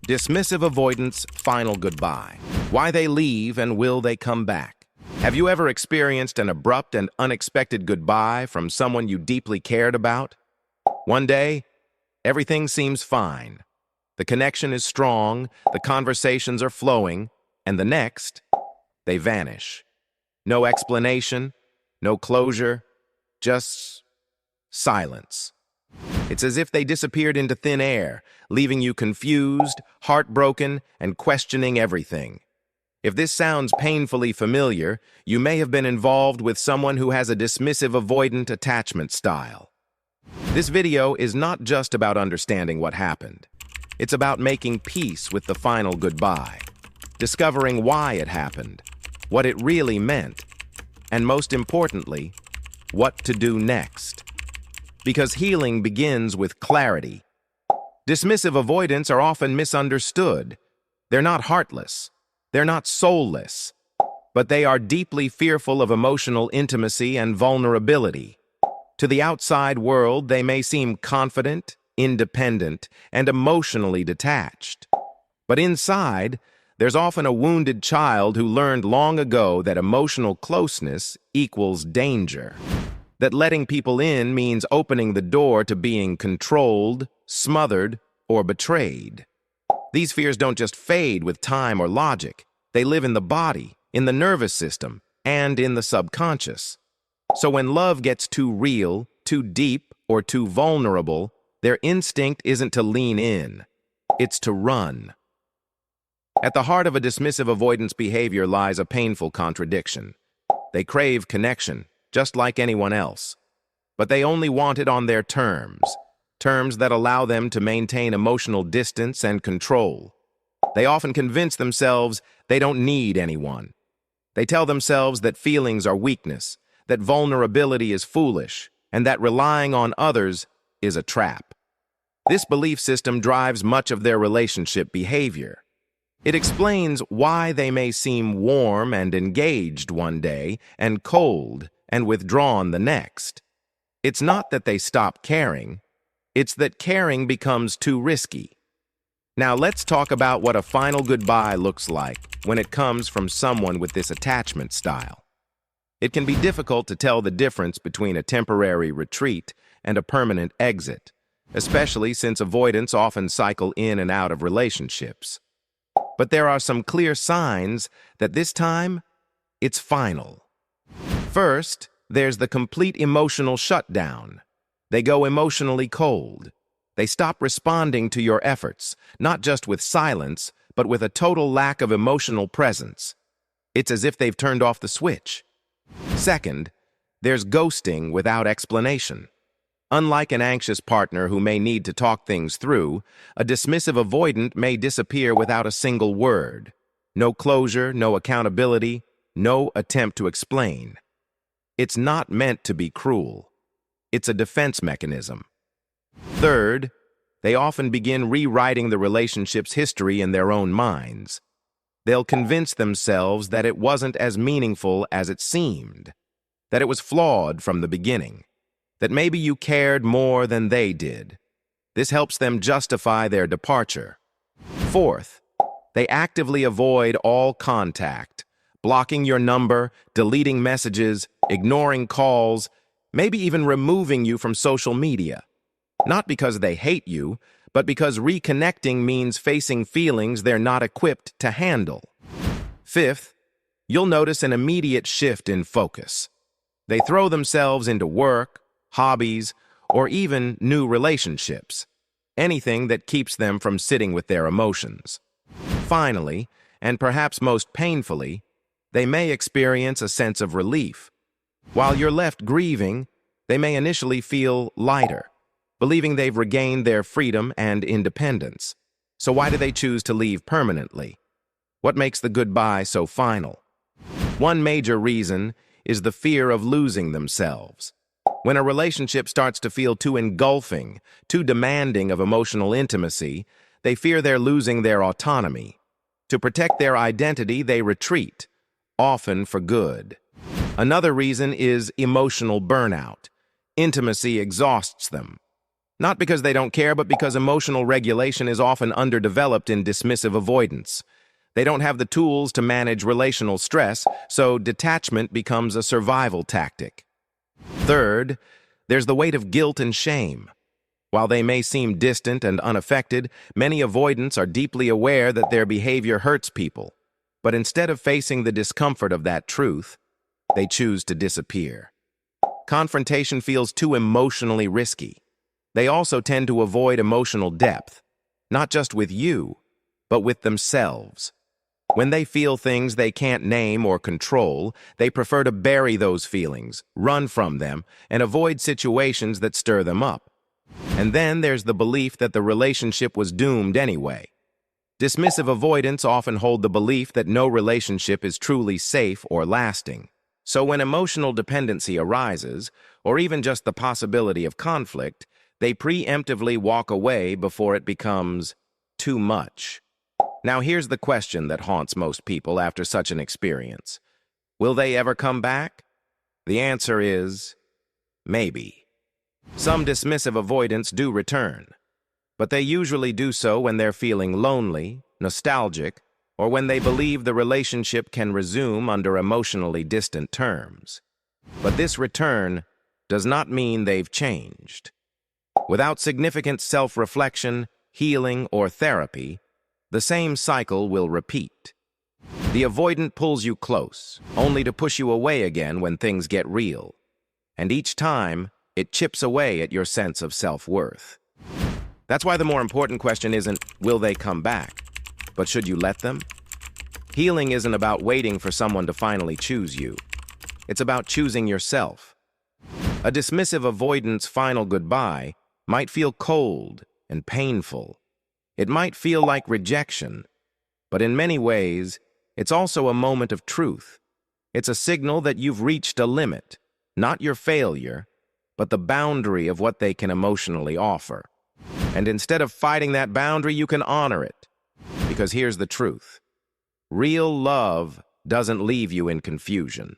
Dismissive avoidant's final goodbye. Why they leave and will they come back? Have you ever experienced an abrupt and unexpected goodbye from someone you deeply cared about? One day, everything seems fine. The connection is strong, the conversations are flowing, and the next, they vanish. No explanation, no closure, just silence. It's as if they disappeared into thin air, leaving you confused, heartbroken, and questioning everything. If this sounds painfully familiar, you may have been involved with someone who has a dismissive avoidant attachment style. This video is not just about understanding what happened. It's about making peace with the final goodbye, discovering why it happened, what it really meant, and most importantly, what to do next. Because healing begins with clarity. Dismissive avoidants are often misunderstood. They're not heartless. They're not soulless. But they are deeply fearful of emotional intimacy and vulnerability. To the outside world, they may seem confident, independent, and emotionally detached. But inside, there's often a wounded child who learned long ago that emotional closeness equals danger. That letting people in means opening the door to being controlled, smothered, or betrayed. These fears don't just fade with time or logic. They live in the body, in the nervous system, and in the subconscious. So when love gets too real, too deep, or too vulnerable, their instinct isn't to lean in. It's to run. At the heart of a dismissive avoidance behavior lies a painful contradiction. They crave connection, just like anyone else. But they only want it on their terms, terms that allow them to maintain emotional distance and control. They often convince themselves they don't need anyone. They tell themselves that feelings are weakness, that vulnerability is foolish, and that relying on others is a trap. This belief system drives much of their relationship behavior. It explains why they may seem warm and engaged one day and cold and withdrawn the next. It's not that they stop caring, it's that caring becomes too risky. Now let's talk about what a final goodbye looks like when it comes from someone with this attachment style. It can be difficult to tell the difference between a temporary retreat and a permanent exit, especially since avoidants often cycle in and out of relationships. But there are some clear signs that this time, it's final. First, there's the complete emotional shutdown. They go emotionally cold. They stop responding to your efforts, not just with silence, but with a total lack of emotional presence. It's as if they've turned off the switch. Second, there's ghosting without explanation. Unlike an anxious partner who may need to talk things through, a dismissive avoidant may disappear without a single word. No closure, no accountability, no attempt to explain. It's not meant to be cruel. It's a defense mechanism. Third, they often begin rewriting the relationship's history in their own minds. They'll convince themselves that it wasn't as meaningful as it seemed, that it was flawed from the beginning, that maybe you cared more than they did. This helps them justify their departure. Fourth, they actively avoid all contact, blocking your number, deleting messages, ignoring calls, maybe even removing you from social media. Not because they hate you, but because reconnecting means facing feelings they're not equipped to handle. Fifth, you'll notice an immediate shift in focus. They throw themselves into work, hobbies, or even new relationships. Anything that keeps them from sitting with their emotions. Finally, and perhaps most painfully, they may experience a sense of relief. While you're left grieving, they may initially feel lighter, believing they've regained their freedom and independence. So why do they choose to leave permanently? What makes the goodbye so final? One major reason is the fear of losing themselves. When a relationship starts to feel too engulfing, too demanding of emotional intimacy, they fear they're losing their autonomy. To protect their identity, they retreat, often for good. Another reason is emotional burnout. Intimacy exhausts them. Not because they don't care, but because emotional regulation is often underdeveloped in dismissive avoidance. They don't have the tools to manage relational stress, so detachment becomes a survival tactic. Third, there's the weight of guilt and shame. While they may seem distant and unaffected, many avoidants are deeply aware that their behavior hurts people. But instead of facing the discomfort of that truth, they choose to disappear. Confrontation feels too emotionally risky. They also tend to avoid emotional depth, not just with you, but with themselves. When they feel things they can't name or control, they prefer to bury those feelings, run from them, and avoid situations that stir them up. And then there's the belief that the relationship was doomed anyway. Dismissive avoidants often hold the belief that no relationship is truly safe or lasting. So when emotional dependency arises, or even just the possibility of conflict, they preemptively walk away before it becomes too much. Now here's the question that haunts most people after such an experience. Will they ever come back? The answer is maybe. Some dismissive avoidants do return, but they usually do so when they're feeling lonely, nostalgic, or when they believe the relationship can resume under emotionally distant terms. But this return does not mean they've changed. Without significant self-reflection, healing, or therapy, the same cycle will repeat. The avoidant pulls you close, only to push you away again when things get real. And each time, it chips away at your sense of self-worth. That's why the more important question isn't, will they come back? But should you let them? Healing isn't about waiting for someone to finally choose you. It's about choosing yourself. A dismissive avoidant's final goodbye might feel cold and painful. It might feel like rejection, but in many ways, it's also a moment of truth. It's a signal that you've reached a limit, not your failure, but the boundary of what they can emotionally offer. And instead of fighting that boundary, you can honor it. Because here's the truth. Real love doesn't leave you in confusion.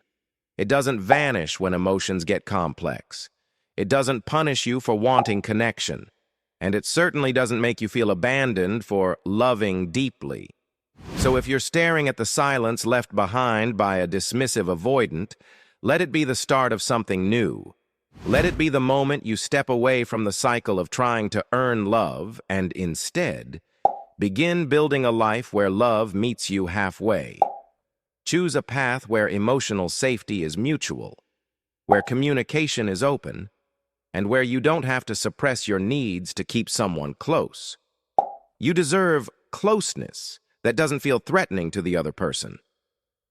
It doesn't vanish when emotions get complex. It doesn't punish you for wanting connection. And it certainly doesn't make you feel abandoned for loving deeply. So if you're staring at the silence left behind by a dismissive avoidant, let it be the start of something new. Let it be the moment you step away from the cycle of trying to earn love and instead begin building a life where love meets you halfway. Choose a path where emotional safety is mutual, where communication is open, and where you don't have to suppress your needs to keep someone close. You deserve closeness that doesn't feel threatening to the other person.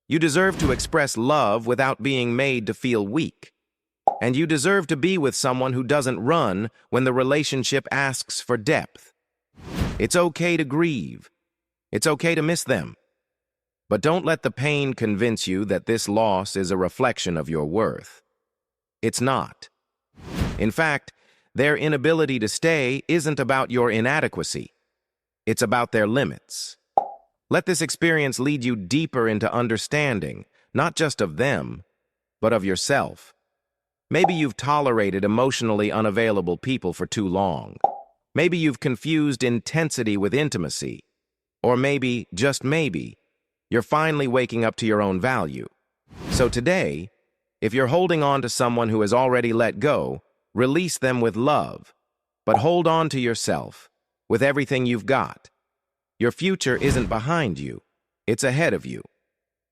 You deserve to express love without being made to feel weak. And you deserve to be with someone who doesn't run when the relationship asks for depth. It's okay to grieve. It's okay to miss them. But don't let the pain convince you that this loss is a reflection of your worth. It's not. In fact, their inability to stay isn't about your inadequacy. It's about their limits. Let this experience lead you deeper into understanding, not just of them, but of yourself. Maybe you've tolerated emotionally unavailable people for too long. Maybe you've confused intensity with intimacy. Or maybe, just maybe, you're finally waking up to your own value. So today, if you're holding on to someone who has already let go, release them with love. But hold on to yourself, with everything you've got. Your future isn't behind you, it's ahead of you.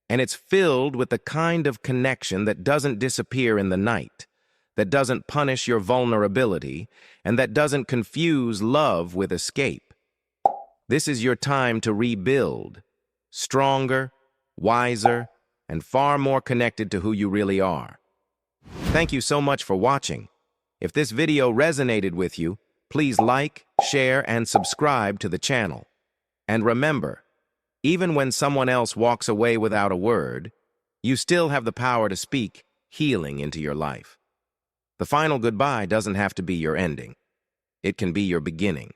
And it's filled with the kind of connection that doesn't disappear in the night, that doesn't punish your vulnerability, and that doesn't confuse love with escape. This is your time to rebuild, stronger, wiser, and far more connected to who you really are. Thank you so much for watching. If this video resonated with you, please like, share, and subscribe to the channel. And remember, even when someone else walks away without a word, you still have the power to speak healing into your life. The final goodbye doesn't have to be your ending. It can be your beginning.